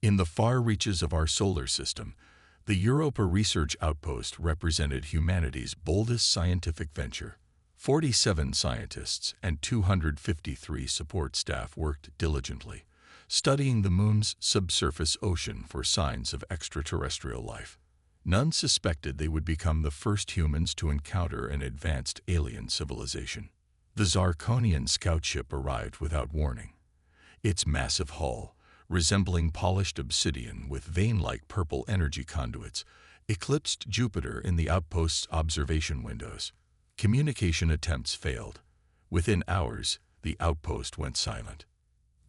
In the far reaches of our solar system, the Europa Research Outpost represented humanity's boldest scientific venture. 47 scientists and 253 support staff worked diligently, studying the Moon's subsurface ocean for signs of extraterrestrial life. None suspected they would become the first humans to encounter an advanced alien civilization. The Zarkonian scout ship arrived without warning. Its massive hull, resembling polished obsidian with vein-like purple energy conduits, eclipsed Jupiter in the outpost's observation windows. Communication attempts failed. Within hours, the outpost went silent.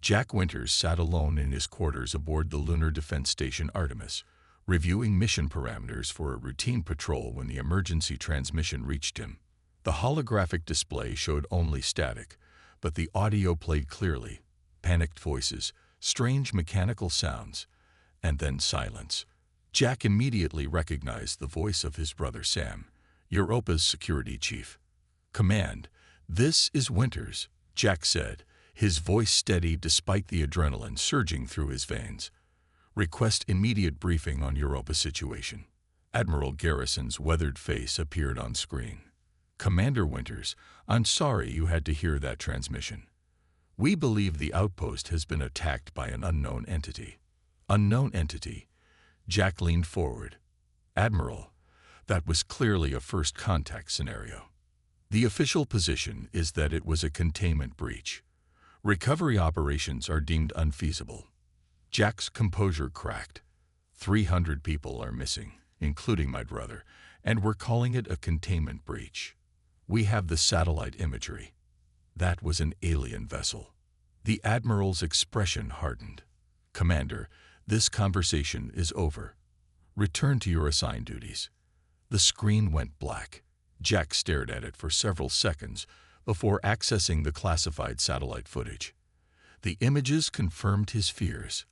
Jack Winters sat alone in his quarters aboard the Lunar Defense Station Artemis, reviewing mission parameters for a routine patrol when the emergency transmission reached him. The holographic display showed only static, but the audio played clearly: panicked voices, strange mechanical sounds, and then silence. Jack immediately recognized the voice of his brother Sam, Europa's security chief. "Command, this is Winters," Jack said, his voice steady despite the adrenaline surging through his veins. "Request immediate briefing on Europa's situation." Admiral Garrison's weathered face appeared on screen. "Commander Winters, I'm sorry you had to hear that transmission. We believe the outpost has been attacked by an unknown entity." "Unknown entity?" Jack leaned forward. "Admiral, that was clearly a first contact scenario. The official position is that it was a containment breach. Recovery operations are deemed unfeasible." Jack's composure cracked. 300 people are missing, including my brother, and we're calling it a containment breach. We have the satellite imagery. That was an alien vessel. The Admiral's expression hardened. "Commander, this conversation is over. Return to your assigned duties." The screen went black. Jack stared at it for several seconds before accessing the classified satellite footage. The images confirmed his fears.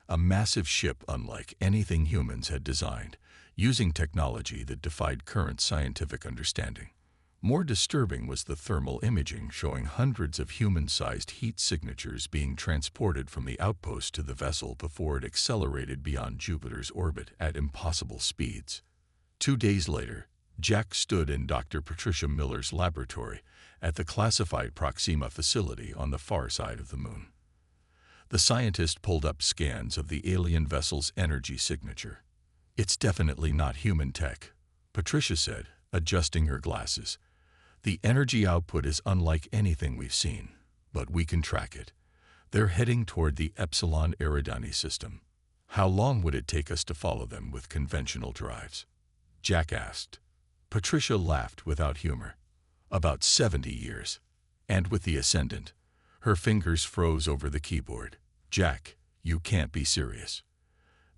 A massive ship unlike anything humans had designed, using technology that defied current scientific understanding. More disturbing was the thermal imaging showing hundreds of human-sized heat signatures being transported from the outpost to the vessel before it accelerated beyond Jupiter's orbit at impossible speeds. 2 days later, Jack stood in Dr. Patricia Miller's laboratory at the classified Proxima facility on the far side of the Moon. The scientist pulled up scans of the alien vessel's energy signature. "It's definitely not human tech," Patricia said, adjusting her glasses. "The energy output is unlike anything we've seen, but we can track it. They're heading toward the Epsilon Eridani system. How long would it take us to follow them with conventional drives?" Jack asked. Patricia laughed without humor. "About 70 years. And with the Ascendant." Her fingers froze over the keyboard. "Jack, you can't be serious.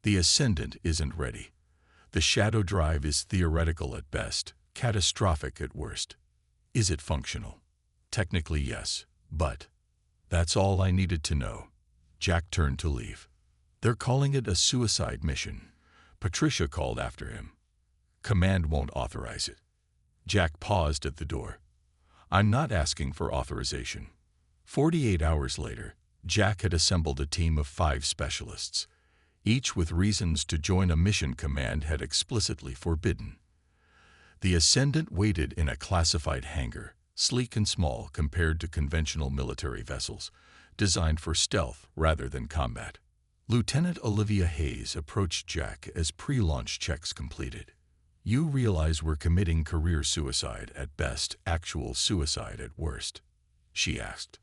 The Ascendant isn't ready. The shadow drive is theoretical at best, catastrophic at worst. Is it functional? Technically, yes, but..." That's all I needed to know. Jack turned to leave. "They're calling it a suicide mission," Patricia called after him. "Command won't authorize it." Jack paused at the door. "I'm not asking for authorization." 48 hours later, Jack had assembled a team of 5 specialists, each with reasons to join a mission command had explicitly forbidden. The Ascendant waited in a classified hangar, sleek and small compared to conventional military vessels, designed for stealth rather than combat. Lieutenant Olivia Hayes approached Jack as pre-launch checks completed. "You realize we're committing career suicide at best, actual suicide at worst?" she asked.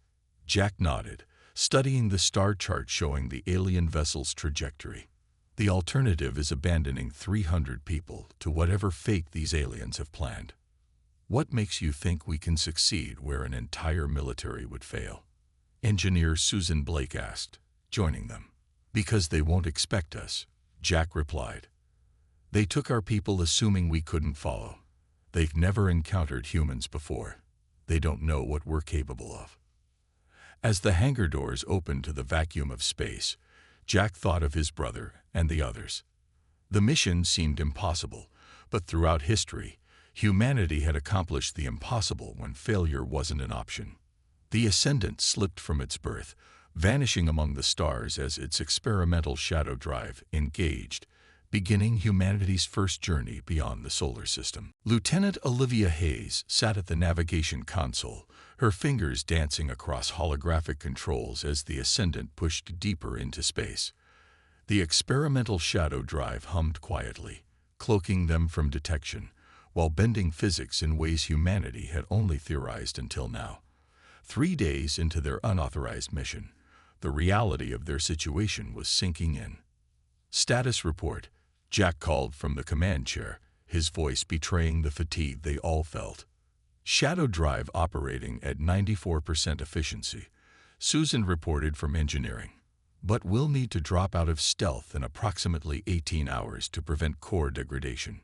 Jack nodded, studying the star chart showing the alien vessel's trajectory. "The alternative is abandoning 300 people to whatever fate these aliens have planned." "What makes you think we can succeed where an entire military would fail?" Engineer Susan Blake asked, joining them. "Because they won't expect us," Jack replied. "They took our people assuming we couldn't follow. They've never encountered humans before. They don't know what we're capable of." As the hangar doors opened to the vacuum of space, Jack thought of his brother and the others. The mission seemed impossible, but throughout history, humanity had accomplished the impossible when failure wasn't an option. The Ascendant slipped from its berth, vanishing among the stars as its experimental shadow drive engaged, beginning humanity's first journey beyond the solar system. Lieutenant Olivia Hayes sat at the navigation console, her fingers dancing across holographic controls as the Ascendant pushed deeper into space. The experimental shadow drive hummed quietly, cloaking them from detection, while bending physics in ways humanity had only theorized until now. 3 days into their unauthorized mission, the reality of their situation was sinking in. "Status report," Jack called from the command chair, his voice betraying the fatigue they all felt. "Shadow drive operating at 94% efficiency," Susan reported from engineering. "But we'll need to drop out of stealth in approximately 18 hours to prevent core degradation."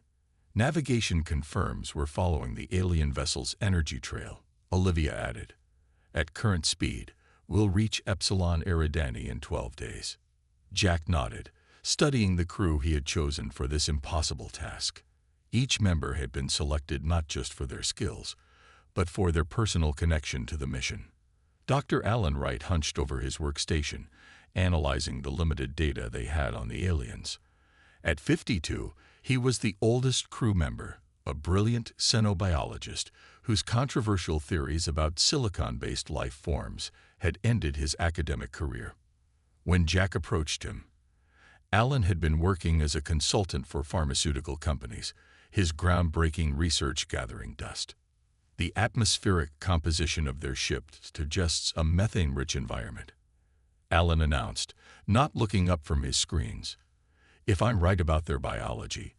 "Navigation confirms we're following the alien vessel's energy trail," Olivia added. "At current speed, we'll reach Epsilon Eridani in 12 days. Jack nodded, studying the crew he had chosen for this impossible task. Each member had been selected not just for their skills, but for their personal connection to the mission. Dr. Alan Wright hunched over his workstation, analyzing the limited data they had on the aliens. At 52, he was the oldest crew member, a brilliant xenobiologist whose controversial theories about silicon-based life forms had ended his academic career. When Jack approached him, Alan had been working as a consultant for pharmaceutical companies, his groundbreaking research gathering dust. The atmospheric composition of their ship suggests a methane-rich environment, Alan announced, not looking up from his screens. "If I'm right about their biology,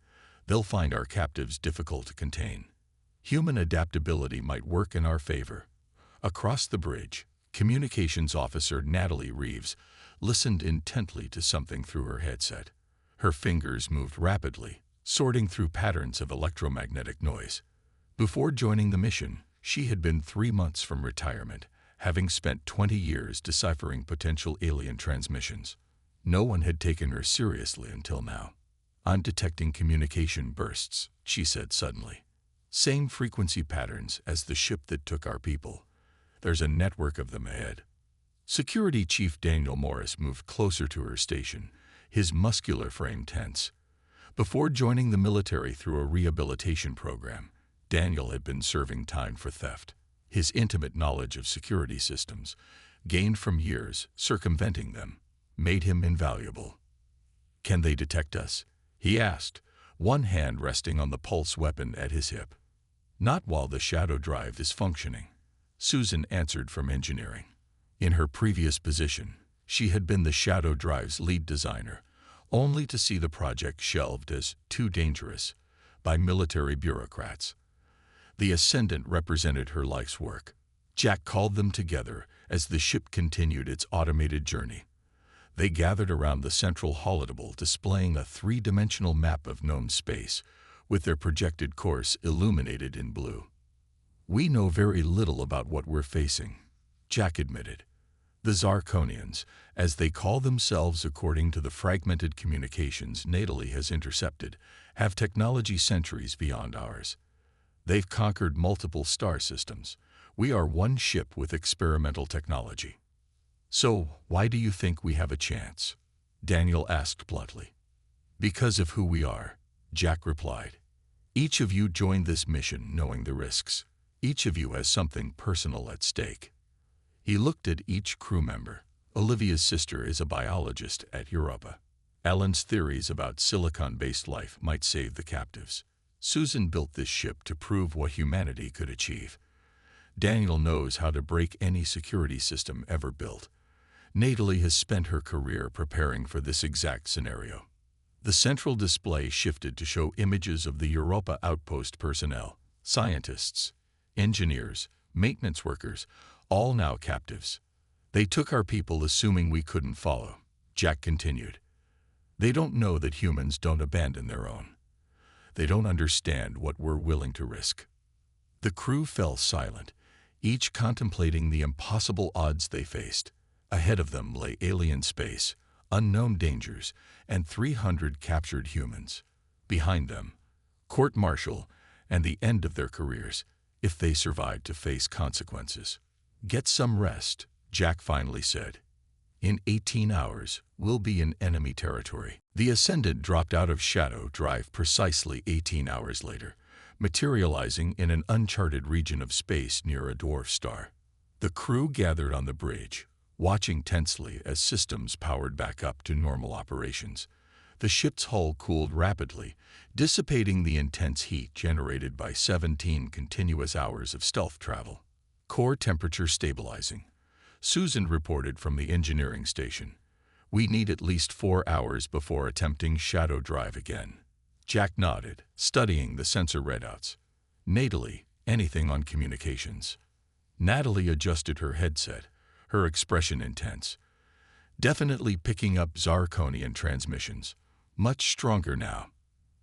they'll find our captives difficult to contain. Human adaptability might work in our favor." Across the bridge, Communications Officer Natalie Reeves listened intently to something through her headset. Her fingers moved rapidly, sorting through patterns of electromagnetic noise. Before joining the mission, she had been 3 months from retirement, having spent 20 years deciphering potential alien transmissions. No one had taken her seriously until now. "I'm detecting communication bursts," she said suddenly. "Same frequency patterns as the ship that took our people. There's a network of them ahead." Security Chief Daniel Morris moved closer to her station, his muscular frame tense. Before joining the military through a rehabilitation program, Daniel had been serving time for theft. His intimate knowledge of security systems, gained from years circumventing them, made him invaluable. "Can they detect us?" he asked, one hand resting on the pulse weapon at his hip. "Not while the shadow drive is functioning," Susan answered from engineering. In her previous position, she had been the shadow drive's lead designer, only to see the project shelved as too dangerous by military bureaucrats. The Ascendant represented her life's work. Jack called them together as the ship continued its automated journey. They gathered around the central holodeck, displaying a 3-dimensional map of known space, with their projected course illuminated in blue. "We know very little about what we're facing," Jack admitted. "The Zarkonians, as they call themselves according to the fragmented communications Natalie has intercepted, have technology centuries beyond ours. They've conquered multiple star systems. We are one ship with experimental technology." "So, why do you think we have a chance?" Daniel asked bluntly. "Because of who we are," Jack replied. "Each of you joined this mission knowing the risks. Each of you has something personal at stake." He looked at each crew member. Olivia's sister is a biologist at Europa. Alan's theories about silicon-based life might save the captives. Susan built this ship to prove what humanity could achieve. Daniel knows how to break any security system ever built. Natalie has spent her career preparing for this exact scenario. The central display shifted to show images of the Europa outpost personnel, scientists, engineers, maintenance workers, all now captives. "They took our people assuming we couldn't follow," Jack continued. "They don't know that humans don't abandon their own. They don't understand what we're willing to risk." The crew fell silent, each contemplating the impossible odds they faced. Ahead of them lay alien space, unknown dangers, and 300 captured humans. Behind them, court-martial and the end of their careers, if they survived to face consequences. "Get some rest," Jack finally said. In 18 hours, we'll be in enemy territory. The Ascendant dropped out of shadow drive precisely 18 hours later, materializing in an uncharted region of space near a dwarf star. The crew gathered on the bridge, watching tensely as systems powered back up to normal operations. The ship's hull cooled rapidly, dissipating the intense heat generated by 17 continuous hours of stealth travel. Core temperature stabilizing. Susan reported from the engineering station. We need at least 4 hours before attempting shadow drive again. Jack nodded, studying the sensor readouts. Natalie, anything on communications? Natalie adjusted her headset, her expression intense. Definitely picking up Zarkonian transmissions. Much stronger now.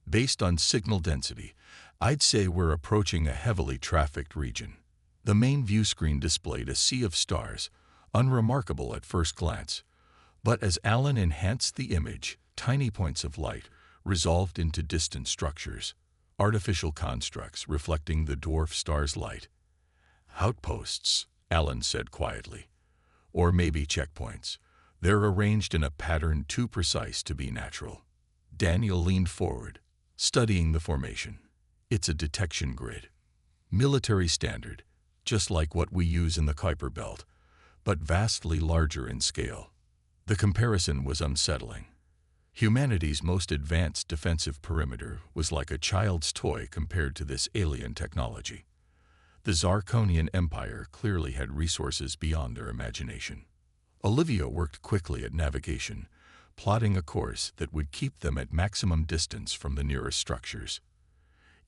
Based on signal density, I'd say we're approaching a heavily trafficked region. The main view screen displayed a sea of stars, unremarkable at first glance. But as Alan enhanced the image, tiny points of light resolved into distant structures, artificial constructs reflecting the dwarf star's light. Outposts, Alan said quietly. Or maybe checkpoints. They're arranged in a pattern too precise to be natural. Daniel leaned forward, studying the formation. It's a detection grid. Military standard, just like what we use in the Kuiper Belt, but vastly larger in scale. The comparison was unsettling. Humanity's most advanced defensive perimeter was like a child's toy compared to this alien technology. The Zarkonian Empire clearly had resources beyond their imagination. Olivia worked quickly at navigation, plotting a course that would keep them at maximum distance from the nearest structures.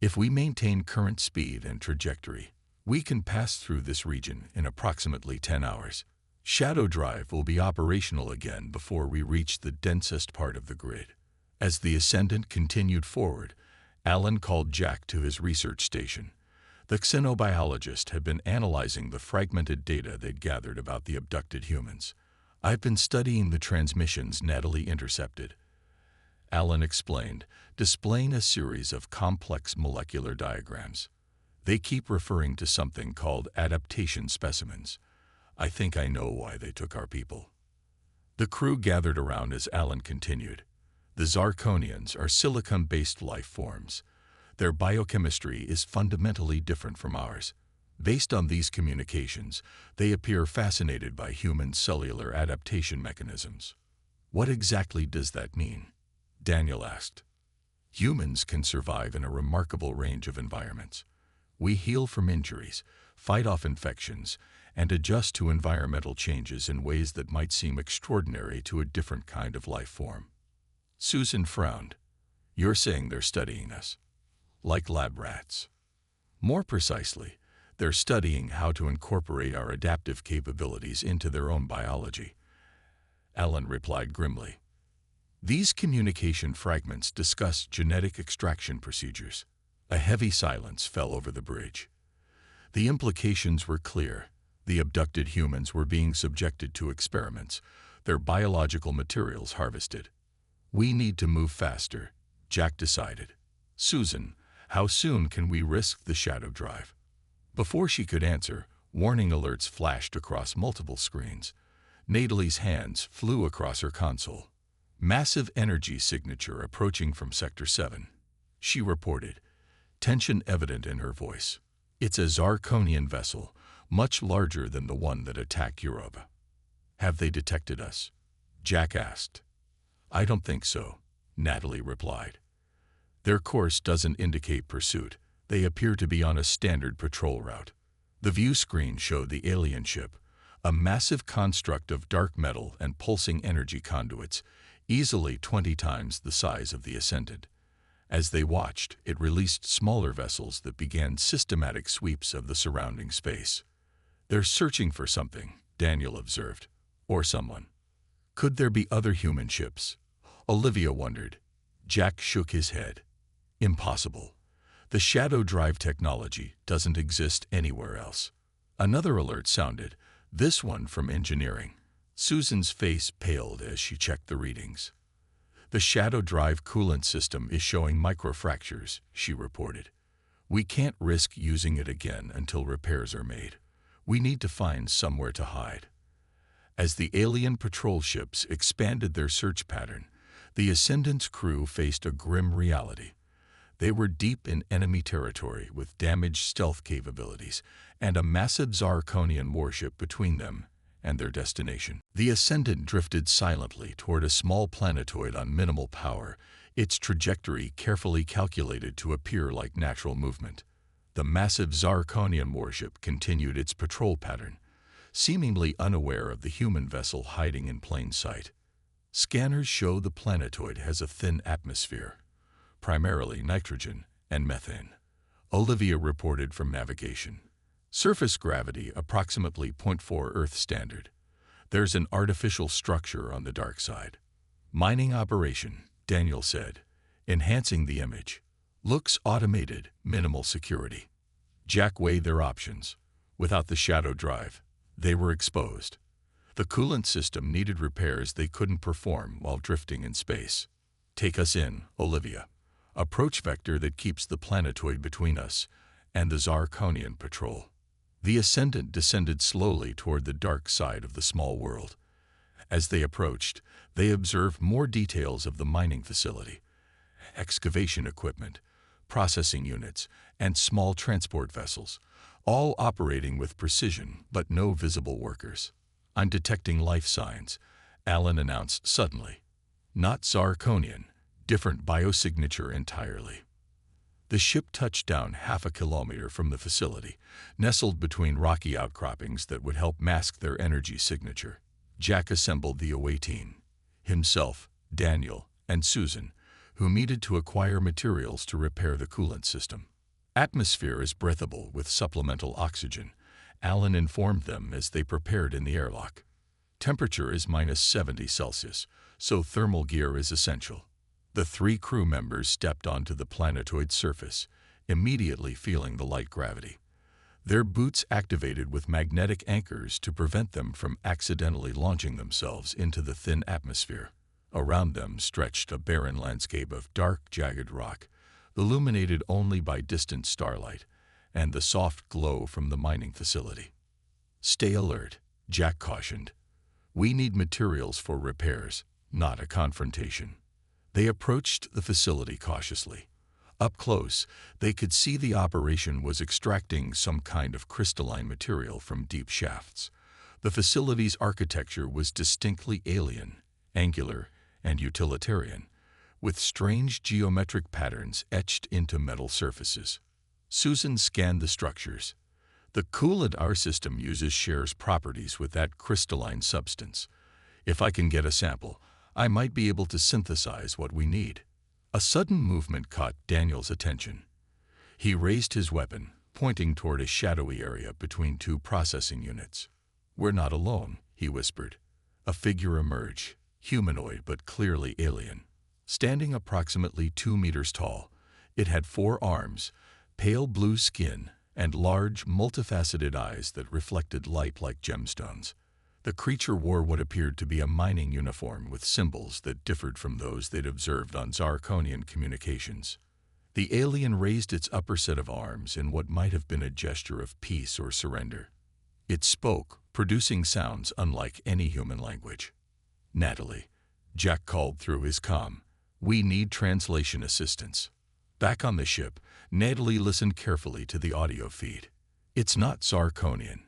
If we maintain current speed and trajectory, we can pass through this region in approximately 10 hours. Shadow drive will be operational again before we reach the densest part of the grid. As the Ascendant continued forward, Alan called Jack to his research station. The xenobiologist had been analyzing the fragmented data they'd gathered about the abducted humans. I've been studying the transmissions Natalie intercepted, Alan explained, displaying a series of complex molecular diagrams. They keep referring to something called adaptation specimens. I think I know why they took our people. The crew gathered around as Alan continued. The Zarkonians are silicon-based life forms. Their biochemistry is fundamentally different from ours. Based on these communications, they appear fascinated by human cellular adaptation mechanisms. What exactly does that mean? Daniel asked. Humans can survive in a remarkable range of environments. We heal from injuries, fight off infections, and adjust to environmental changes in ways that might seem extraordinary to a different kind of life form. Susan frowned. You're saying they're studying us? Like lab rats. More precisely, they're studying how to incorporate our adaptive capabilities into their own biology. Alan replied grimly. These communication fragments discuss genetic extraction procedures. A heavy silence fell over the bridge. The implications were clear. The abducted humans were being subjected to experiments, their biological materials harvested. We need to move faster, Jack decided. Susan, how soon can we risk the shadow drive? Before she could answer, warning alerts flashed across multiple screens. Natalie's hands flew across her console. Massive energy signature approaching from Sector 7. She reported, tension evident in her voice. It's a Zarkonian vessel, much larger than the one that attacked Europa. Have they detected us? Jack asked. I don't think so, Natalie replied. Their course doesn't indicate pursuit. They appear to be on a standard patrol route. The view screen showed the alien ship, a massive construct of dark metal and pulsing energy conduits, easily 20 times the size of the Ascendant. As they watched, it released smaller vessels that began systematic sweeps of the surrounding space. They're searching for something, Daniel observed. Or someone. Could there be other human ships? Olivia wondered. Jack shook his head. Impossible. The shadow drive technology doesn't exist anywhere else. Another alert sounded, this one from engineering. Susan's face paled as she checked the readings. The shadow drive coolant system is showing microfractures, she reported. We can't risk using it again until repairs are made. We need to find somewhere to hide. As the alien patrol ships expanded their search pattern, the Ascendant's crew faced a grim reality. They were deep in enemy territory with damaged stealth capabilities and a massive Zarkonian warship between them and their destination. The Ascendant drifted silently toward a small planetoid on minimal power, its trajectory carefully calculated to appear like natural movement. The massive Zarkonian warship continued its patrol pattern, seemingly unaware of the human vessel hiding in plain sight. Scanners show the planetoid has a thin atmosphere, primarily nitrogen and methane. Olivia reported from navigation. Surface gravity approximately 0.4 Earth standard. There's an artificial structure on the dark side. Mining operation, Daniel said, enhancing the image. Looks automated, minimal security. Jack weighed their options. Without the shadow drive, they were exposed. The coolant system needed repairs they couldn't perform while drifting in space. Take us in, Olivia. Approach vector that keeps the planetoid between us and the Zarkonian patrol. The Ascendant descended slowly toward the dark side of the small world. As they approached, they observed more details of the mining facility. Excavation equipment, processing units, and small transport vessels, all operating with precision but no visible workers. I'm detecting life signs, Alan announced suddenly. Not Zarkonian, different biosignature entirely. The ship touched down half a kilometer from the facility, nestled between rocky outcroppings that would help mask their energy signature. Jack assembled the away team, himself, Daniel, and Susan, who needed to acquire materials to repair the coolant system. Atmosphere is breathable with supplemental oxygen, Alan informed them as they prepared in the airlock. Temperature is -70°C, so thermal gear is essential. The 3 crew members stepped onto the planetoid's surface, immediately feeling the light gravity. Their boots activated with magnetic anchors to prevent them from accidentally launching themselves into the thin atmosphere. Around them stretched a barren landscape of dark, jagged rock, illuminated only by distant starlight and the soft glow from the mining facility. Stay alert, Jack cautioned. We need materials for repairs, not a confrontation. They approached the facility cautiously. Up close, they could see the operation was extracting some kind of crystalline material from deep shafts. The facility's architecture was distinctly alien, angular, and utilitarian, with strange geometric patterns etched into metal surfaces. Susan scanned the structures. The coolant our system uses shares properties with that crystalline substance. If I can get a sample, I might be able to synthesize what we need. A sudden movement caught Daniel's attention. He raised his weapon, pointing toward a shadowy area between 2 processing units. We're not alone, he whispered. A figure emerged, humanoid but clearly alien. Standing approximately 2 meters tall, it had 4 arms, pale blue skin, and large, multifaceted eyes that reflected light like gemstones. The creature wore what appeared to be a mining uniform with symbols that differed from those they'd observed on Zarkonian communications. The alien raised its upper set of arms in what might have been a gesture of peace or surrender. It spoke, producing sounds unlike any human language. Natalie, Jack called through his comm. We need translation assistance. Back on the ship, Natalie listened carefully to the audio feed. It's not Zarkonian.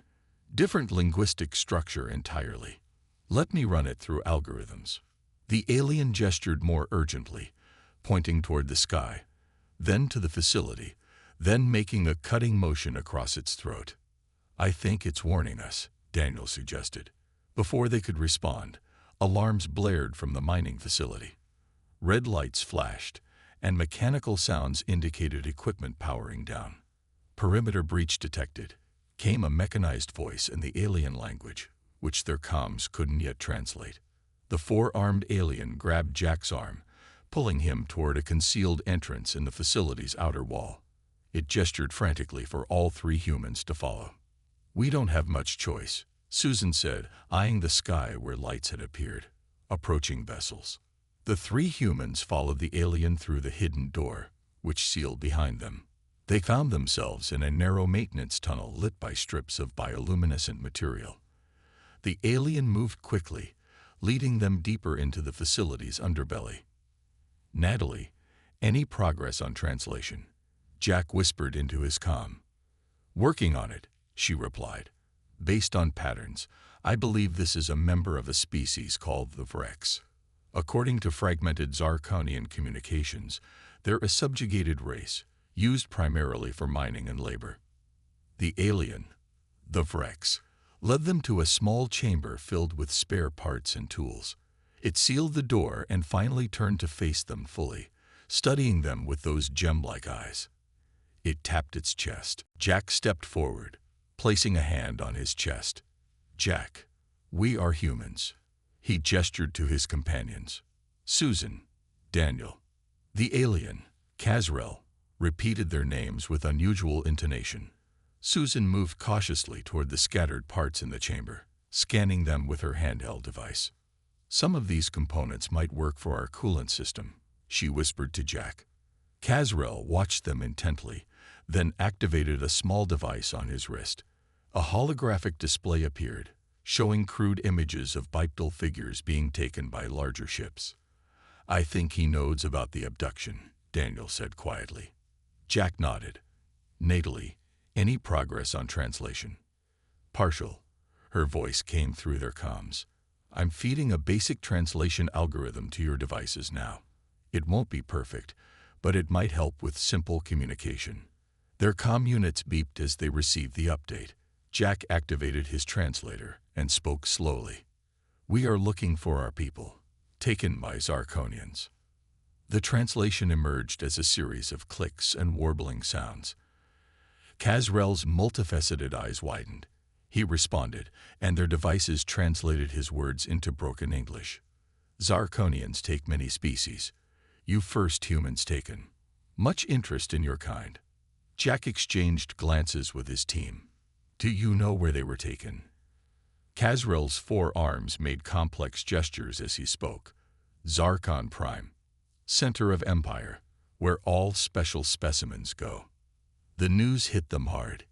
Different linguistic structure entirely. Let me run it through algorithms. The alien gestured more urgently, pointing toward the sky, then to the facility, then making a cutting motion across its throat. I think it's warning us, Daniel suggested. Before they could respond, alarms blared from the mining facility. Red lights flashed, and mechanical sounds indicated equipment powering down. Perimeter breach detected. Came a mechanized voice in the alien language, which their comms couldn't yet translate. The 4-armed alien grabbed Jack's arm, pulling him toward a concealed entrance in the facility's outer wall. It gestured frantically for all 3 humans to follow. We don't have much choice, Susan said, eyeing the sky where lights had appeared. Approaching vessels. The 3 humans followed the alien through the hidden door, which sealed behind them. They found themselves in a narrow maintenance tunnel lit by strips of bioluminescent material. The alien moved quickly, leading them deeper into the facility's underbelly. "Natalie, any progress on translation?" Jack whispered into his comm. "Working on it," she replied. "Based on patterns, I believe this is a member of a species called the Orcs. According to fragmented Zarkonian communications, they're a subjugated race, used primarily for mining and labor." The alien, the Orcs, led them to a small chamber filled with spare parts and tools. It sealed the door and finally turned to face them fully, studying them with those gem-like eyes. It tapped its chest. Jack stepped forward, placing a hand on his chest. "Jack, we are humans." He gestured to his companions. Susan, Daniel. The alien, Kazrel, repeated their names with unusual intonation. Susan moved cautiously toward the scattered parts in the chamber, scanning them with her handheld device. "Some of these components might work for our coolant system," she whispered to Jack. Kazrel watched them intently, then activated a small device on his wrist. A holographic display appeared, showing crude images of bipedal figures being taken by larger ships. "I think he knows about the abduction," Daniel said quietly. Jack nodded. "Natalie, any progress on translation?" "Partial." Her voice came through their comms. "I'm feeding a basic translation algorithm to your devices now. It won't be perfect, but it might help with simple communication." Their comm units beeped as they received the update. Jack activated his translator and spoke slowly. "We are looking for our people, taken by Zarkonians." The translation emerged as a series of clicks and warbling sounds. Kazrel's multifaceted eyes widened. He responded, and their devices translated his words into broken English. "Zarkonians take many species. You first humans taken. Much interest in your kind." Jack exchanged glances with his team. "Do you know where they were taken?" Kazrel's 4 arms made complex gestures as he spoke. "Zarkon Prime, center of Empire, where all special specimens go." The news hit them hard.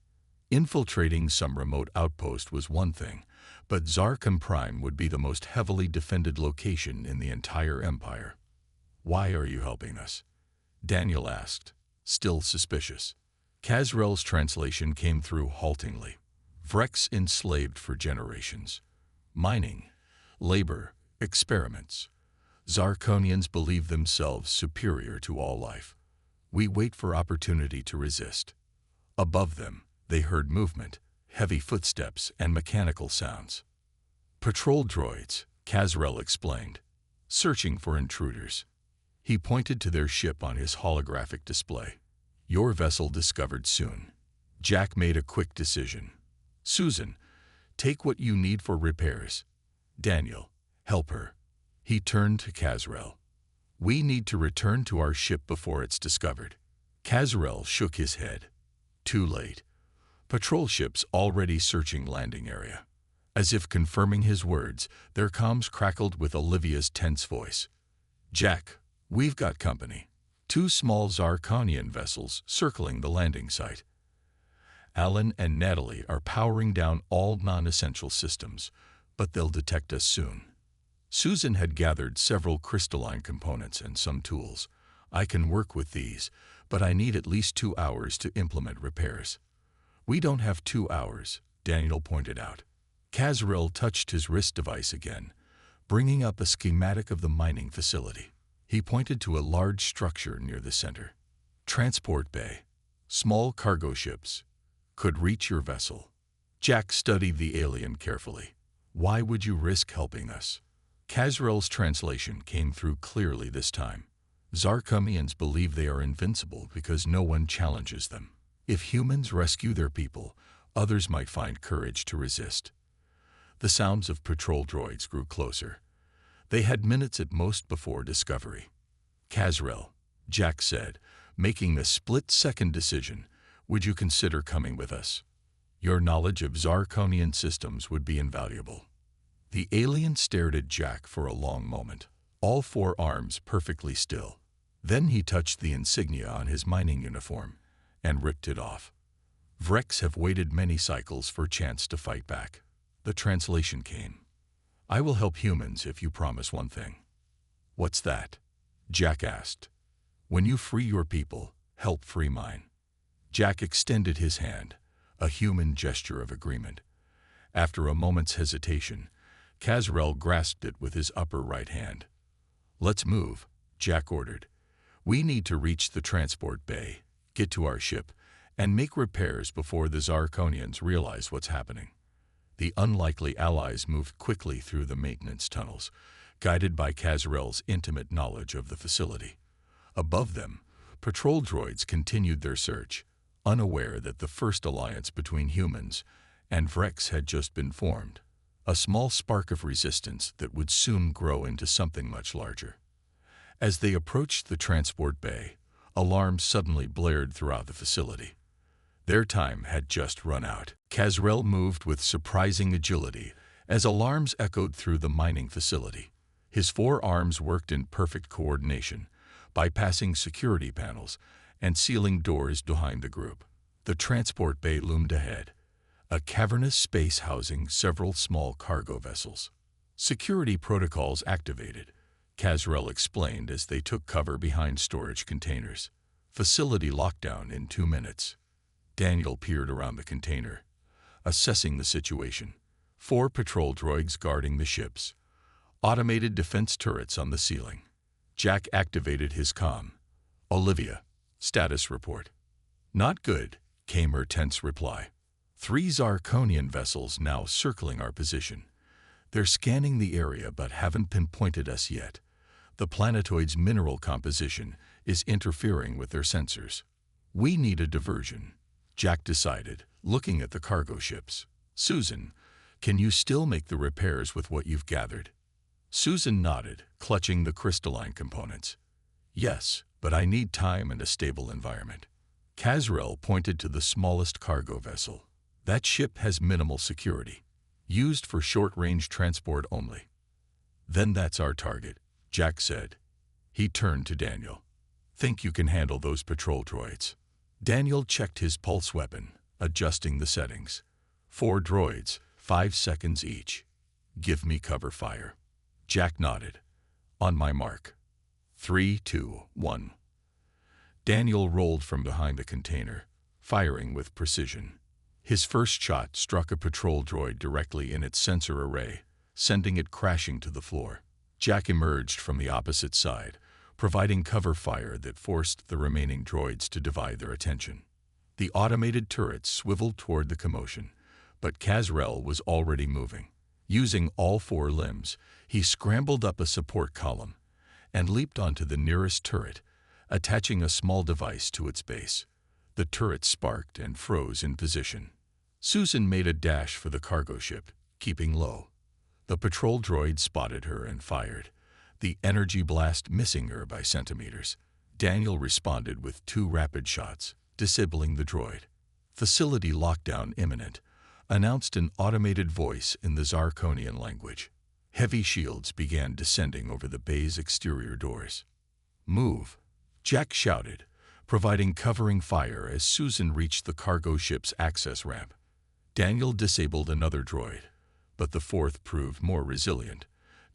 Infiltrating some remote outpost was one thing, but Zarkon Prime would be the most heavily defended location in the entire Empire. "Why are you helping us?" Daniel asked, still suspicious. Kazrel's translation came through haltingly. "Vrex enslaved for generations. Mining, labor, experiments. Zarkonians believe themselves superior to all life. We wait for opportunity to resist." Above them, they heard movement, heavy footsteps, and mechanical sounds. "Patrol droids," Kazrel explained, "searching for intruders." He pointed to their ship on his holographic display. "Your vessel discovered soon." Jack made a quick decision. "Susan, take what you need for repairs. Daniel, help her." He turned to Kazrel. "We need to return to our ship before it's discovered." Kazrel shook his head. "Too late. Patrol ships already searching landing area." As if confirming his words, their comms crackled with Olivia's tense voice. "Jack, we've got company. 2 small Zarkonian vessels circling the landing site. Alan and Natalie are powering down all non-essential systems, but they'll detect us soon." Susan had gathered several crystalline components and some tools. "I can work with these, but I need at least 2 hours to implement repairs." "We don't have 2 hours," Daniel pointed out. Kazrel touched his wrist device again, bringing up a schematic of the mining facility. He pointed to a large structure near the center. "Transport bay. Small cargo ships. Could reach your vessel." Jack studied the alien carefully. "Why would you risk helping us?" Kazrel's translation came through clearly this time. "Zarkonians believe they are invincible because no one challenges them. If humans rescue their people, others might find courage to resist." The sounds of patrol droids grew closer. They had minutes at most before discovery. "Kazrel," Jack said, making a split-second decision, "would you consider coming with us? Your knowledge of Zarkonian systems would be invaluable." The alien stared at Jack for a long moment, all 4 arms perfectly still. Then he touched the insignia on his mining uniform and ripped it off. "Vrex have waited many cycles for a chance to fight back. The translation came. "I will help humans if you promise one thing." "What's that?" Jack asked. "When you free your people, help free mine." Jack extended his hand, a human gesture of agreement. After a moment's hesitation, Kazrel grasped it with his upper right hand. "Let's move," Jack ordered. "We need to reach the transport bay, get to our ship, and make repairs before the Zarkonians realize what's happening." The unlikely allies moved quickly through the maintenance tunnels, guided by Kazrel's intimate knowledge of the facility. Above them, patrol droids continued their search, unaware that the first alliance between humans and Vrex had just been formed, a small spark of resistance that would soon grow into something much larger. As they approached the transport bay, alarms suddenly blared throughout the facility. Their time had just run out. Kazrel moved with surprising agility as alarms echoed through the mining facility. His 4 arms worked in perfect coordination, bypassing security panels and sealing doors behind the group. The transport bay loomed ahead, a cavernous space housing several small cargo vessels. "Security protocols activated," Kazrel explained as they took cover behind storage containers. "Facility lockdown in 2 minutes." Daniel peered around the container, assessing the situation. 4 patrol droids guarding the ships. Automated defense turrets on the ceiling. Jack activated his comm. "Olivia, status report." "Not good," came her tense reply. 3 Zarkonian vessels now circling our position. They're scanning the area but haven't pinpointed us yet. The planetoid's mineral composition is interfering with their sensors. "We need a diversion," Jack decided, looking at the cargo ships. "Susan, can you still make the repairs with what you've gathered?" Susan nodded, clutching the crystalline components. "Yes, but I need time and a stable environment." Kazrel pointed to the smallest cargo vessel. "That ship has minimal security, used for short-range transport only." "Then that's our target," Jack said. He turned to Daniel. "Think you can handle those patrol droids?" Daniel checked his pulse weapon, adjusting the settings. 4 droids, 5 seconds each. "Give me cover fire." Jack nodded. "On my mark. 3, 2, 1. Daniel rolled from behind the container, firing with precision. His first shot struck a patrol droid directly in its sensor array, sending it crashing to the floor. Jack emerged from the opposite side, providing cover fire that forced the remaining droids to divide their attention. The automated turrets swiveled toward the commotion, but Kazrel was already moving. Using all 4 limbs, he scrambled up a support column and leaped onto the nearest turret, attaching a small device to its base. The turret sparked and froze in position. Susan made a dash for the cargo ship, keeping low. The patrol droid spotted her and fired, the energy blast missing her by centimeters. Daniel responded with 2 rapid shots, disabling the droid. "Facility lockdown imminent," announced an automated voice in the Zarkonian language. Heavy shields began descending over the bay's exterior doors. "Move," Jack shouted, providing covering fire as Susan reached the cargo ship's access ramp. Daniel disabled another droid, but the 4th proved more resilient,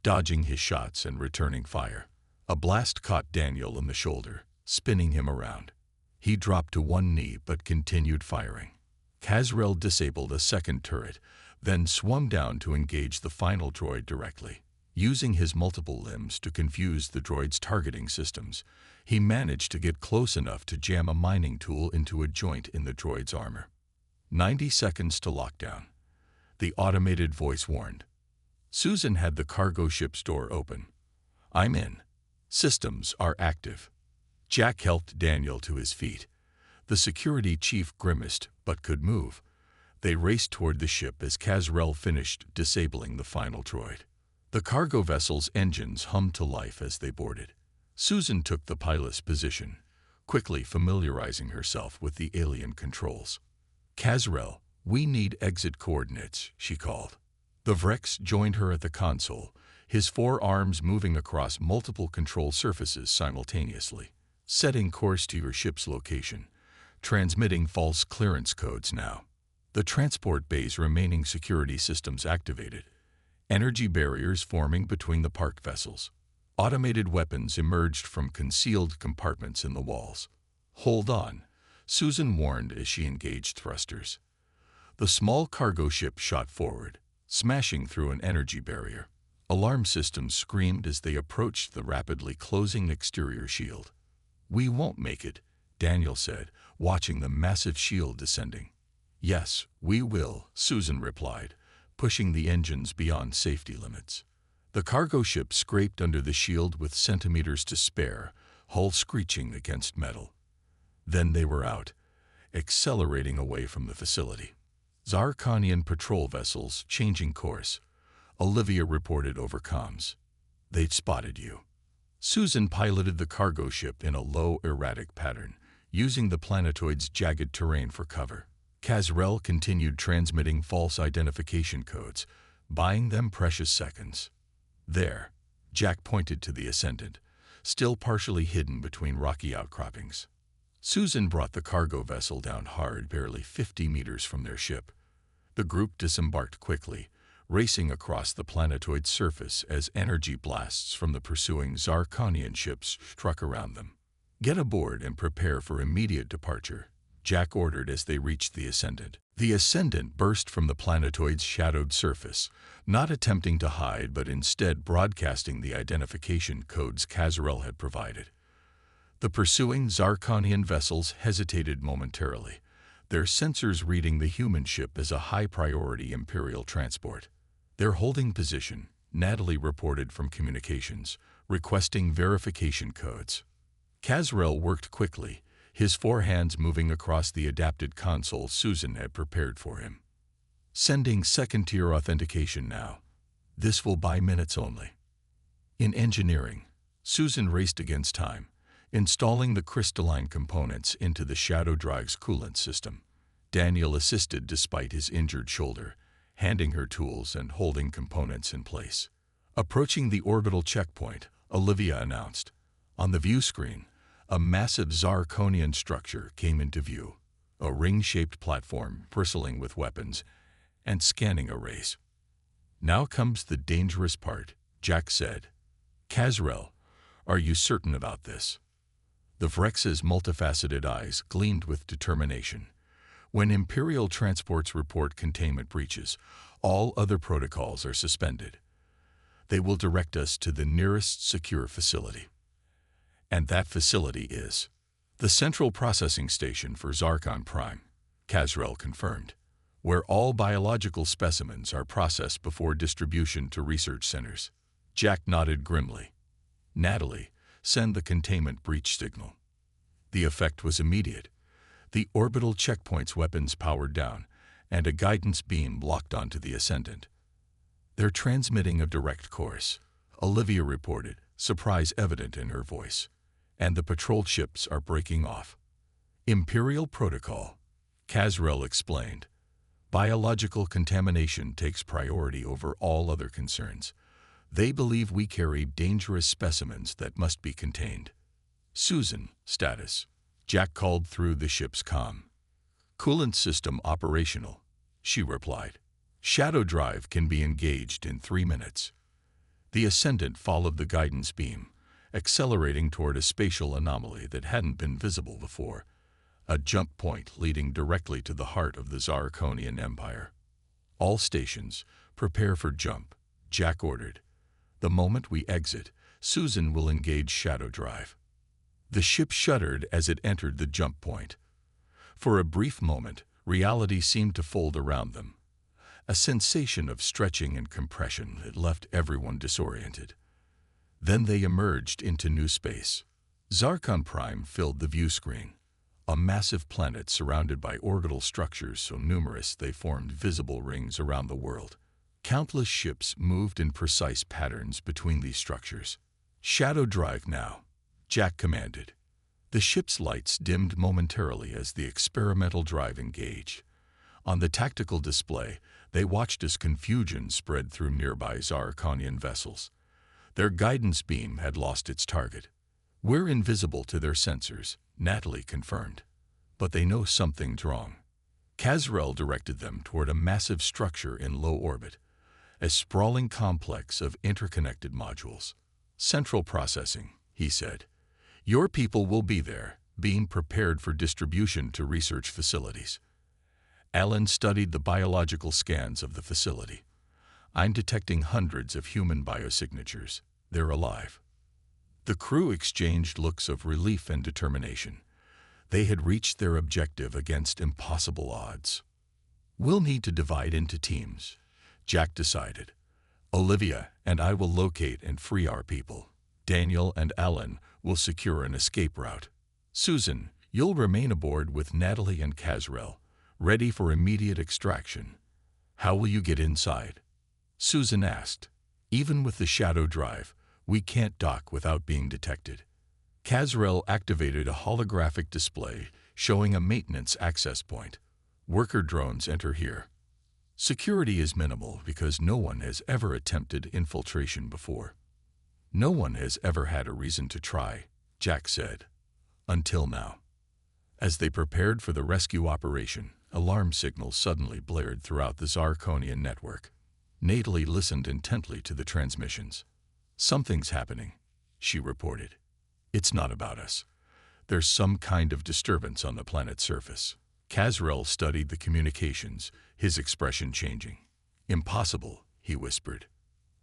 dodging his shots and returning fire. A blast caught Daniel in the shoulder, spinning him around. He dropped to one knee but continued firing. Kazrel disabled a second turret, then swung down to engage the final droid directly. Using his multiple limbs to confuse the droid's targeting systems, he managed to get close enough to jam a mining tool into a joint in the droid's armor. 90 seconds to lockdown, the automated voice warned. Susan had the cargo ship's door open. "I'm in. Systems are active." Jack helped Daniel to his feet. The security chief grimaced but could move. They raced toward the ship as Kazrel finished disabling the final droid. The cargo vessel's engines hummed to life as they boarded. Susan took the pilot's position, quickly familiarizing herself with the alien controls. "Kazrel, we need exit coordinates," she called. The Vrex joined her at the console, his 4 arms moving across multiple control surfaces simultaneously. "Setting course to your ship's location. Transmitting false clearance codes now." The transport bay's remaining security systems activated, energy barriers forming between the parked vessels. Automated weapons emerged from concealed compartments in the walls. "Hold on," Susan warned as she engaged thrusters. The small cargo ship shot forward, smashing through an energy barrier. Alarm systems screamed as they approached the rapidly closing exterior shield. "We won't make it," Daniel said, watching the massive shield descending. "Yes, we will," Susan replied, pushing the engines beyond safety limits. The cargo ship scraped under the shield with centimeters to spare, hull screeching against metal. Then they were out, accelerating away from the facility. Zarkonian patrol vessels changing course, Olivia reported over comms. "They'd spotted you." Susan piloted the cargo ship in a low, erratic pattern, using the planetoid's jagged terrain for cover. Casrell continued transmitting false identification codes, buying them precious seconds. "There," Jack pointed to the Ascendant, still partially hidden between rocky outcroppings. Susan brought the cargo vessel down hard, barely 50 meters from their ship. The group disembarked quickly, racing across the planetoid's surface as energy blasts from the pursuing Zarkonian ships struck around them. "Get aboard and prepare for immediate departure," Jack ordered as they reached the Ascendant. The Ascendant burst from the planetoid's shadowed surface, not attempting to hide but instead broadcasting the identification codes Casrell had provided. The pursuing Zarkonian vessels hesitated momentarily, their sensors reading the human ship as a high-priority Imperial transport. "They're holding position," Natalie reported from communications, requesting verification codes. Casrell worked quickly, his four hands moving across the adapted console Susan had prepared for him. "Sending second-tier authentication now. This will buy minutes only." In engineering, Susan raced against time, installing the crystalline components into the Shadow Drive's coolant system. Daniel assisted despite his injured shoulder, handing her tools and holding components in place. Approaching the orbital checkpoint, Olivia announced. On the view screen, a massive Zarkonian structure came into view, a ring-shaped platform bristling with weapons and scanning arrays. "Now comes the dangerous part," Jack said. "Casrell, are you certain about this?" The Vrex's multifaceted eyes gleamed with determination. "When Imperial transports report containment breaches, all other protocols are suspended. They will direct us to the nearest secure facility. And that facility is the Central Processing Station for Zarkon Prime," Casrell confirmed, "where all biological specimens are processed before distribution to research centers." Jack nodded grimly. "Natalie, send the containment breach signal." The effect was immediate. The orbital checkpoint's weapons powered down, and a guidance beam locked onto the Ascendant. "They're transmitting a direct course," Olivia reported, surprise evident in her voice. "And the patrol ships are breaking off." "Imperial protocol," Casrell explained. "Biological contamination takes priority over all other concerns. They believe we carry dangerous specimens that must be contained." "Susan, status," Jack called through the ship's comm. "Coolant system operational," she replied. "Shadow Drive can be engaged in 3 minutes." The Ascendant followed the guidance beam, accelerating toward a spatial anomaly that hadn't been visible before, a jump point leading directly to the heart of the Zarkonian Empire. "All stations, prepare for jump," Jack ordered. "The moment we exit, Susan will engage Shadow Drive." The ship shuddered as it entered the jump point. For a brief moment, reality seemed to fold around them, a sensation of stretching and compression that left everyone disoriented. Then they emerged into new space. Zarkon Prime filled the view screen, a massive planet surrounded by orbital structures so numerous they formed visible rings around the world. Countless ships moved in precise patterns between these structures. "Shadow Drive now," Jack commanded. The ship's lights dimmed momentarily as the experimental drive engaged. On the tactical display, they watched as confusion spread through nearby Zarkonian vessels. Their guidance beam had lost its target. "We're invisible to their sensors," Natalie confirmed. "But they know something's wrong." Casrel directed them toward a massive structure in low orbit, a sprawling complex of interconnected modules. Central processing, he said. Your people will be there, being prepared for distribution to research facilities. Alan studied the biological scans of the facility. I'm detecting hundreds of human biosignatures. They're alive. The crew exchanged looks of relief and determination. They had reached their objective against impossible odds. We'll need to divide into teams, Jack decided. Olivia and I will locate and free our people. Daniel and Alan will secure an escape route. Susan, you'll remain aboard with Natalie and Casrel, ready for immediate extraction. How will you get inside? Susan asked. Even with the shadow drive, we can't dock without being detected. Casrel activated a holographic display showing a maintenance access point. Worker drones enter here. Security is minimal because no one has ever attempted infiltration before. No one has ever had a reason to try, Jack said. Until now. As they prepared for the rescue operation, alarm signals suddenly blared throughout the Zarkonian network. Natalie listened intently to the transmissions. Something's happening, she reported. It's not about us. There's some kind of disturbance on the planet's surface. Casrel studied the communications, his expression changing. Impossible, he whispered.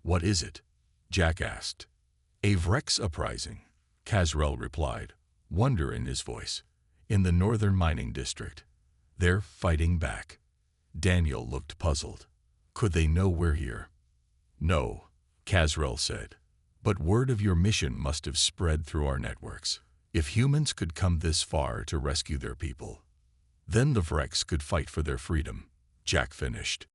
What is it? Jack asked. A Vrex uprising, Casrel replied, wonder in his voice. In the northern mining district. They're fighting back. Daniel looked puzzled. Could they know we're here? No, Casrel said. But word of your mission must have spread through our networks. If humans could come this far to rescue their people, then the Vrex could fight for their freedom, Jack finished.